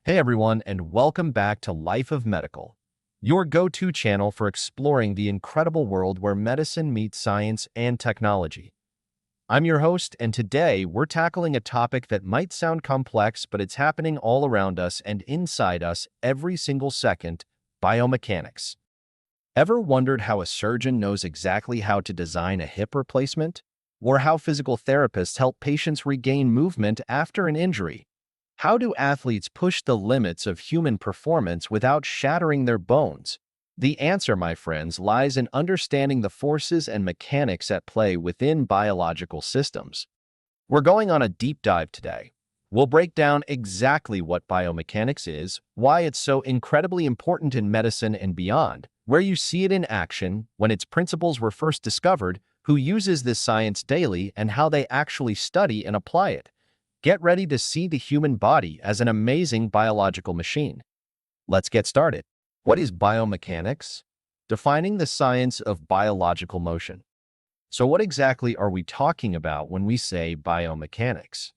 Hey everyone, and welcome back to Life of Medical, your go-to channel for exploring the incredible world where medicine meets science and technology. I'm your host, and today we're tackling a topic that might sound complex, but it's happening all around us and inside us every single second: biomechanics. Ever wondered how a surgeon knows exactly how to design a hip replacement? Or how physical therapists help patients regain movement after an injury? How do athletes push the limits of human performance without shattering their bones? The answer, my friends, lies in understanding the forces and mechanics at play within biological systems. We're going on a deep dive today. We'll break down exactly what biomechanics is, why it's so incredibly important in medicine and beyond, where you see it in action, when its principles were first discovered, who uses this science daily, and how they actually study and apply it. Get ready to see the human body as an amazing biological machine. Let's get started. What is biomechanics? Defining the science of biological motion. So what exactly are we talking about when we say biomechanics?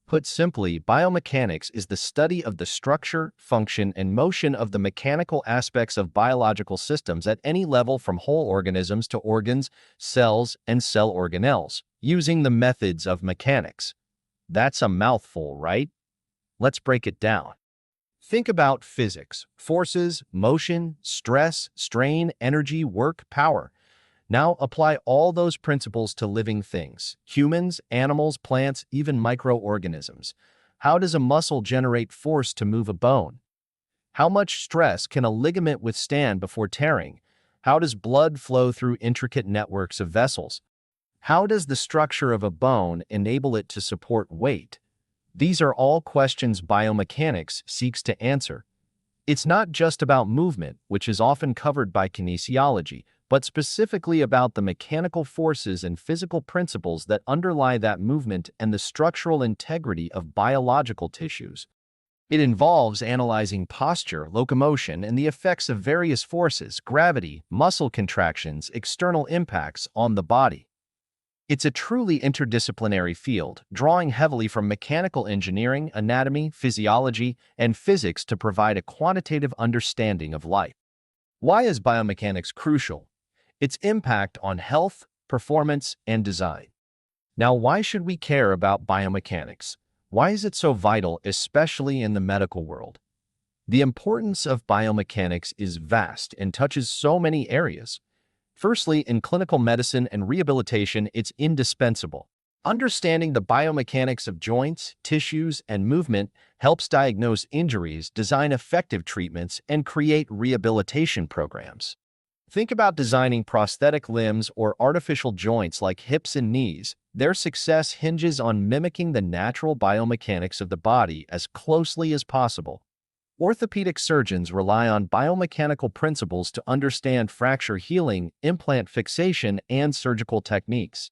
Put simply, biomechanics is the study of the structure, function, and motion of the mechanical aspects of biological systems at any level, from whole organisms to organs, cells, and cell organelles, using the methods of mechanics. That's a mouthful, right? Let's break it down. Think about physics: forces, motion, stress, strain, energy, work, power. Now apply all those principles to living things: humans, animals, plants, even microorganisms. How does a muscle generate force to move a bone? How much stress can a ligament withstand before tearing? How does blood flow through intricate networks of vessels? How does the structure of a bone enable it to support weight? These are all questions biomechanics seeks to answer. It's not just about movement, which is often covered by kinesiology, but specifically about the mechanical forces and physical principles that underlie that movement and the structural integrity of biological tissues. It involves analyzing posture, locomotion, and the effects of various forces: gravity, muscle contractions, external impacts on the body. It's a truly interdisciplinary field, drawing heavily from mechanical engineering, anatomy, physiology, and physics to provide a quantitative understanding of life. Why is biomechanics crucial? Its impact on health, performance, and design. Now, why should we care about biomechanics? Why is it so vital, especially in the medical world? The importance of biomechanics is vast and touches so many areas. Firstly, in clinical medicine and rehabilitation, it's indispensable. Understanding the biomechanics of joints, tissues, and movement helps diagnose injuries, design effective treatments, and create rehabilitation programs. Think about designing prosthetic limbs or artificial joints like hips and knees. Their success hinges on mimicking the natural biomechanics of the body as closely as possible. Orthopedic surgeons rely on biomechanical principles to understand fracture healing, implant fixation, and surgical techniques.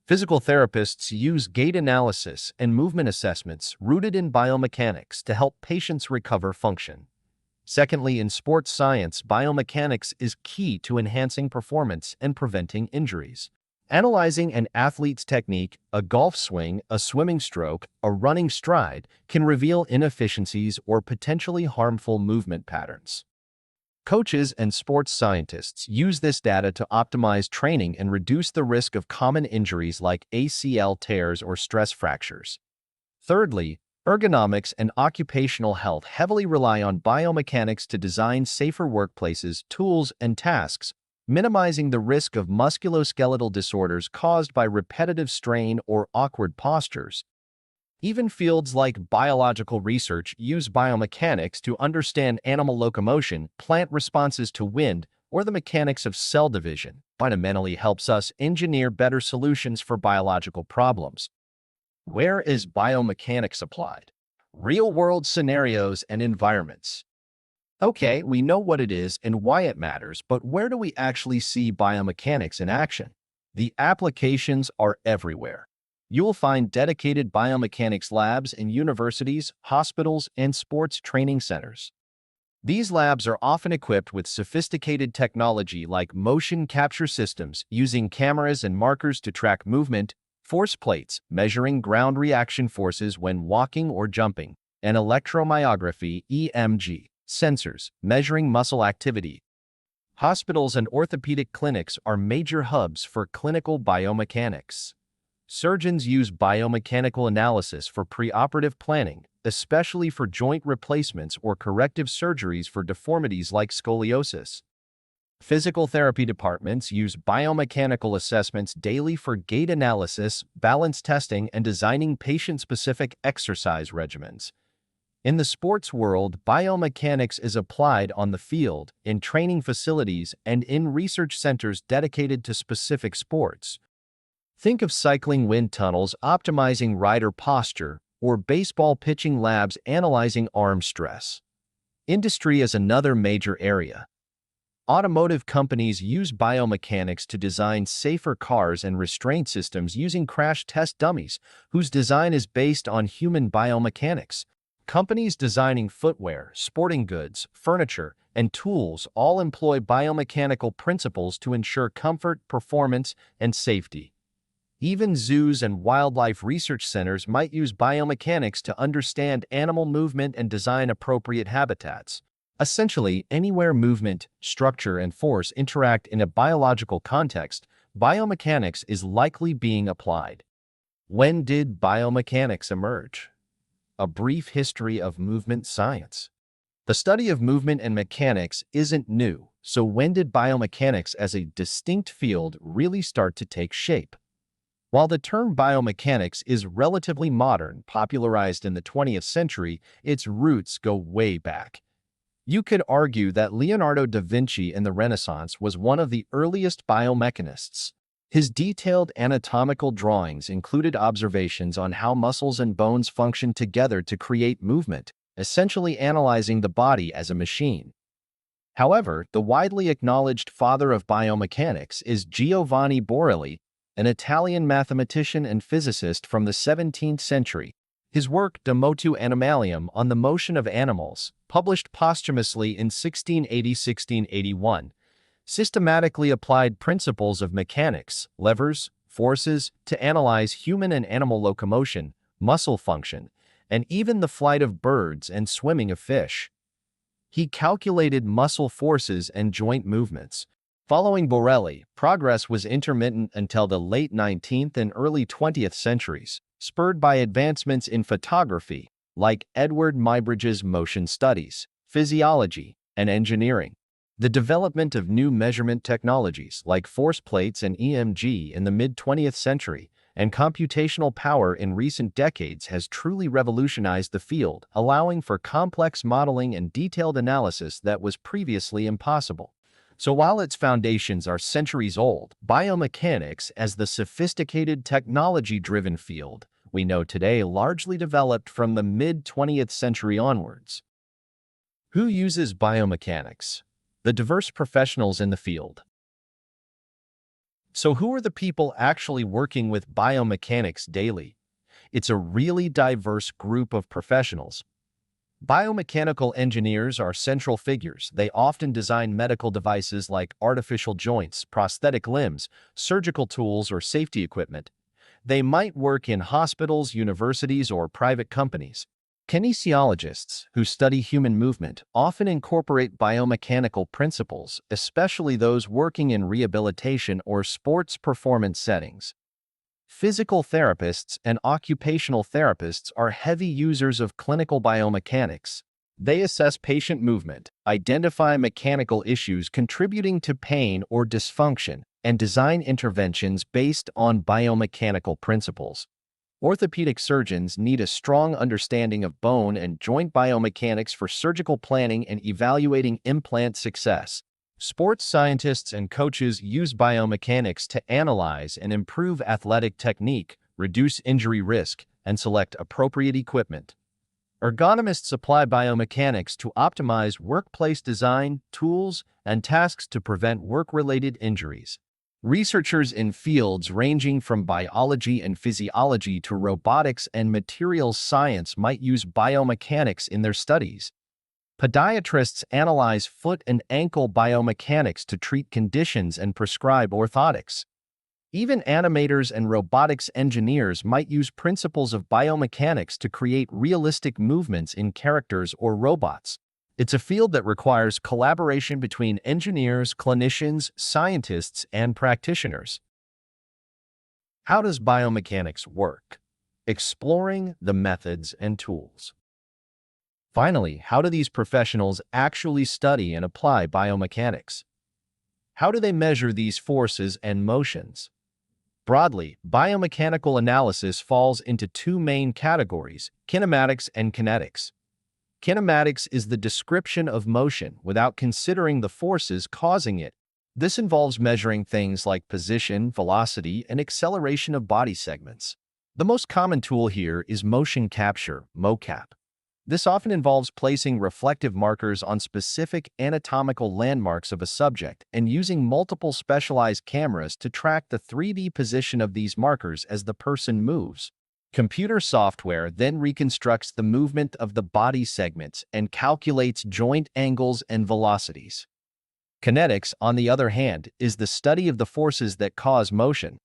Physical therapists use gait analysis and movement assessments rooted in biomechanics to help patients recover function. Secondly, in sports science, biomechanics is key to enhancing performance and preventing injuries. Analyzing an athlete's technique, a golf swing, a swimming stroke, a running stride, can reveal inefficiencies or potentially harmful movement patterns. Coaches and sports scientists use this data to optimize training and reduce the risk of common injuries like ACL tears or stress fractures. Thirdly, ergonomics and occupational health heavily rely on biomechanics to design safer workplaces, tools, and tasks, minimizing the risk of musculoskeletal disorders caused by repetitive strain or awkward postures. Even fields like biological research use biomechanics to understand animal locomotion, plant responses to wind, or the mechanics of cell division. Fundamentally helps us engineer better solutions for biological problems. Where is biomechanics applied? Real-world scenarios and environments. Okay, we know what it is and why it matters, but where do we actually see biomechanics in action? The applications are everywhere. You will find dedicated biomechanics labs in universities, hospitals, and sports training centers. These labs are often equipped with sophisticated technology like motion capture systems, using cameras and markers to track movement, force plates, measuring ground reaction forces when walking or jumping, and electromyography (EMG) sensors measuring muscle activity. Hospitals and orthopedic clinics are major hubs for clinical biomechanics. Surgeons use biomechanical analysis for preoperative planning, especially for joint replacements or corrective surgeries for deformities like scoliosis. Physical therapy departments use biomechanical assessments daily for gait analysis, balance testing, and designing patient-specific exercise regimens. In the sports world, biomechanics is applied on the field, in training facilities, and in research centers dedicated to specific sports. Think of cycling wind tunnels optimizing rider posture, or baseball pitching labs analyzing arm stress. Industry is another major area. Automotive companies use biomechanics to design safer cars and restraint systems using crash test dummies, whose design is based on human biomechanics. Companies designing footwear, sporting goods, furniture, and tools all employ biomechanical principles to ensure comfort, performance, and safety. Even zoos and wildlife research centers might use biomechanics to understand animal movement and design appropriate habitats. Essentially, anywhere movement, structure, and force interact in a biological context, biomechanics is likely being applied. When did biomechanics emerge? A brief history of movement science. The study of movement and mechanics isn't new, so when did biomechanics as a distinct field really start to take shape? While the term biomechanics is relatively modern, popularized in the 20th century, its roots go way back. You could argue that Leonardo da Vinci in the Renaissance was one of the earliest biomechanists. His detailed anatomical drawings included observations on how muscles and bones function together to create movement, essentially analyzing the body as a machine. However, the widely acknowledged father of biomechanics is Giovanni Borelli, an Italian mathematician and physicist from the 17th century. His work De Motu Animalium on the motion of animals, published posthumously in 1680-1681, systematically applied principles of mechanics, levers, forces, to analyze human and animal locomotion, muscle function, and even the flight of birds and swimming of fish. He calculated muscle forces and joint movements. Following Borelli, progress was intermittent until the late 19th and early 20th centuries, spurred by advancements in photography, like Edward Muybridge's motion studies, physiology, and engineering. The development of new measurement technologies like force plates and EMG in the mid-20th century and computational power in recent decades has truly revolutionized the field, allowing for complex modeling and detailed analysis that was previously impossible. So while its foundations are centuries old, biomechanics as the sophisticated technology-driven field we know today largely developed from the mid-20th century onwards. Who uses biomechanics? The diverse professionals in the field. So who are the people actually working with biomechanics daily? It's a really diverse group of professionals. Biomechanical engineers are central figures. They often design medical devices like artificial joints, prosthetic limbs, surgical tools, or safety equipment. They might work in hospitals, universities, or private companies. Kinesiologists, who study human movement, often incorporate biomechanical principles, especially those working in rehabilitation or sports performance settings. Physical therapists and occupational therapists are heavy users of clinical biomechanics. They assess patient movement, identify mechanical issues contributing to pain or dysfunction, and design interventions based on biomechanical principles. Orthopedic surgeons need a strong understanding of bone and joint biomechanics for surgical planning and evaluating implant success. Sports scientists and coaches use biomechanics to analyze and improve athletic technique, reduce injury risk, and select appropriate equipment. Ergonomists apply biomechanics to optimize workplace design, tools, and tasks to prevent work-related injuries. Researchers in fields ranging from biology and physiology to robotics and materials science might use biomechanics in their studies. Podiatrists analyze foot and ankle biomechanics to treat conditions and prescribe orthotics. Even animators and robotics engineers might use principles of biomechanics to create realistic movements in characters or robots. It's a field that requires collaboration between engineers, clinicians, scientists, and practitioners. How does biomechanics work? Exploring the methods and tools. Finally, how do these professionals actually study and apply biomechanics? How do they measure these forces and motions? Broadly, biomechanical analysis falls into two main categories: kinematics and kinetics. Kinematics is the description of motion without considering the forces causing it. This involves measuring things like position, velocity, and acceleration of body segments. The most common tool here is motion capture, mocap. This often involves placing reflective markers on specific anatomical landmarks of a subject and using multiple specialized cameras to track the 3D position of these markers as the person moves. Computer software then reconstructs the movement of the body segments and calculates joint angles and velocities. Kinetics, on the other hand, is the study of the forces that cause motion.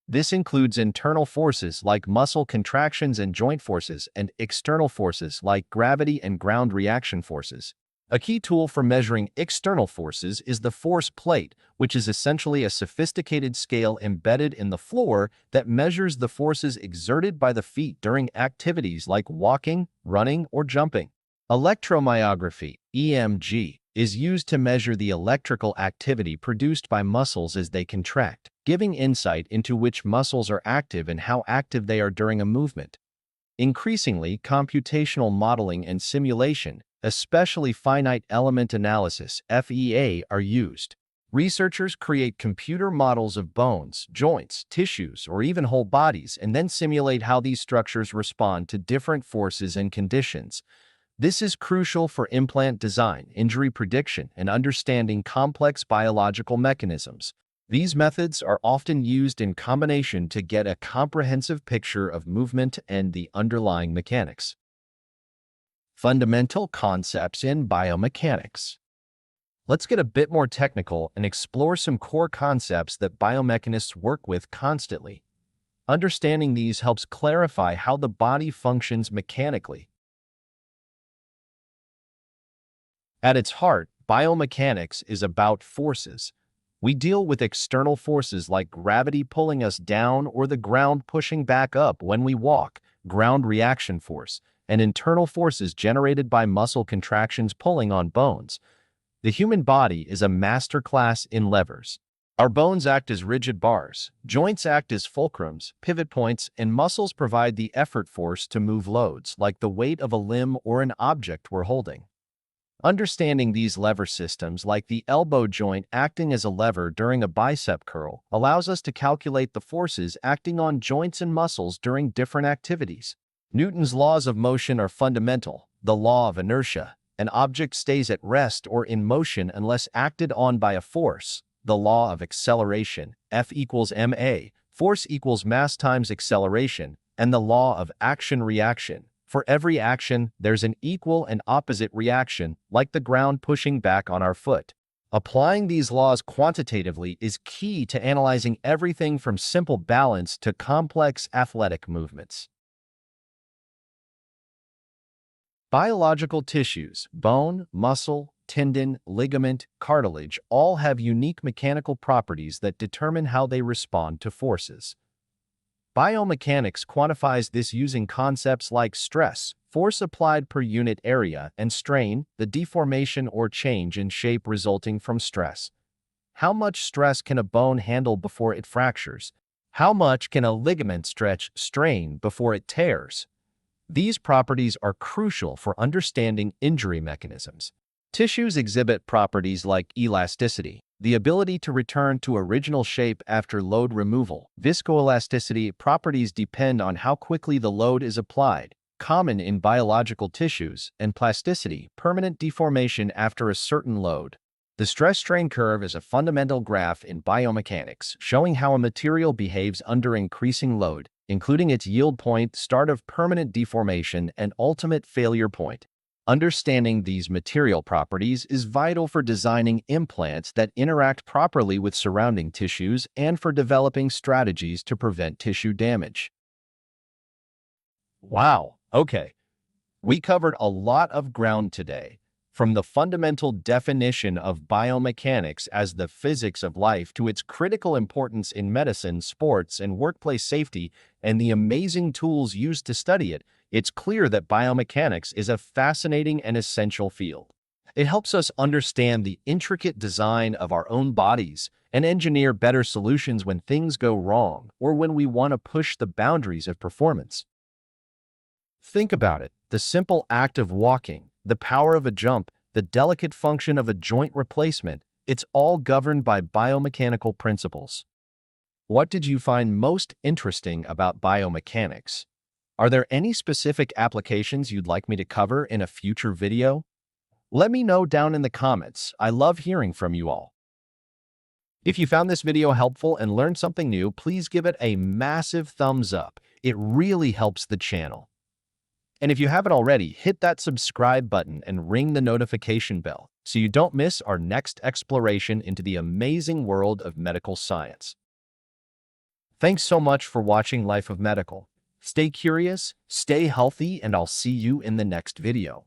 This includes internal forces like muscle contractions and joint forces, and external forces like gravity and ground reaction forces. A key tool for measuring external forces is the force plate, which is essentially a sophisticated scale embedded in the floor that measures the forces exerted by the feet during activities like walking, running, or jumping. Electromyography, EMG, is used to measure the electrical activity produced by muscles as they contract, giving insight into which muscles are active and how active they are during a movement. Increasingly, computational modeling and simulation, especially finite element analysis (FEA), are used. Researchers create computer models of bones, joints, tissues, or even whole bodies, and then simulate how these structures respond to different forces and conditions. This is crucial for implant design, injury prediction, and understanding complex biological mechanisms. These methods are often used in combination to get a comprehensive picture of movement and the underlying mechanics. Fundamental concepts in biomechanics. Let's get a bit more technical and explore some core concepts that biomechanists work with constantly. Understanding these helps clarify how the body functions mechanically. At its heart, biomechanics is about forces. We deal with external forces like gravity pulling us down or the ground pushing back up when we walk, ground reaction force, and internal forces generated by muscle contractions pulling on bones. The human body is a masterclass in levers. Our bones act as rigid bars, joints act as fulcrums, pivot points, and muscles provide the effort force to move loads, like the weight of a limb or an object we're holding. Understanding these lever systems, like the elbow joint acting as a lever during a bicep curl, allows us to calculate the forces acting on joints and muscles during different activities. Newton's laws of motion are fundamental. The law of inertia: an object stays at rest or in motion unless acted on by a force. The law of acceleration: F equals ma, force equals mass times acceleration. And the law of action-reaction: for every action, there's an equal and opposite reaction, like the ground pushing back on our foot. Applying these laws quantitatively is key to analyzing everything from simple balance to complex athletic movements. Biological tissues, bone, muscle, tendon, ligament, cartilage, all have unique mechanical properties that determine how they respond to forces. Biomechanics quantifies this using concepts like stress, force applied per unit area, and strain, the deformation or change in shape resulting from stress. How much stress can a bone handle before it fractures? How much can a ligament strain before it tears? These properties are crucial for understanding injury mechanisms. Tissues exhibit properties like elasticity, the ability to return to original shape after load removal. Viscoelasticity properties depend on how quickly the load is applied, common in biological tissues, and plasticity, permanent deformation after a certain load. The stress-strain curve is a fundamental graph in biomechanics, showing how a material behaves under increasing load, including its yield point, start of permanent deformation, and ultimate failure point. Understanding these material properties is vital for designing implants that interact properly with surrounding tissues and for developing strategies to prevent tissue damage. Wow, okay. We covered a lot of ground today, from the fundamental definition of biomechanics as the physics of life to its critical importance in medicine, sports, and workplace safety, and the amazing tools used to study it. It's clear that biomechanics is a fascinating and essential field. It helps us understand the intricate design of our own bodies and engineer better solutions when things go wrong or when we want to push the boundaries of performance. Think about it. The simple act of walking, the power of a jump, the delicate function of a joint replacement, it's all governed by biomechanical principles. What did you find most interesting about biomechanics? Are there any specific applications you'd like me to cover in a future video? Let me know down in the comments. I love hearing from you all. If you found this video helpful and learned something new, please give it a massive thumbs up. It really helps the channel. And if you haven't already, hit that subscribe button and ring the notification bell so you don't miss our next exploration into the amazing world of medical science. Thanks so much for watching Life of Medical. Stay curious, stay healthy, and I'll see you in the next video.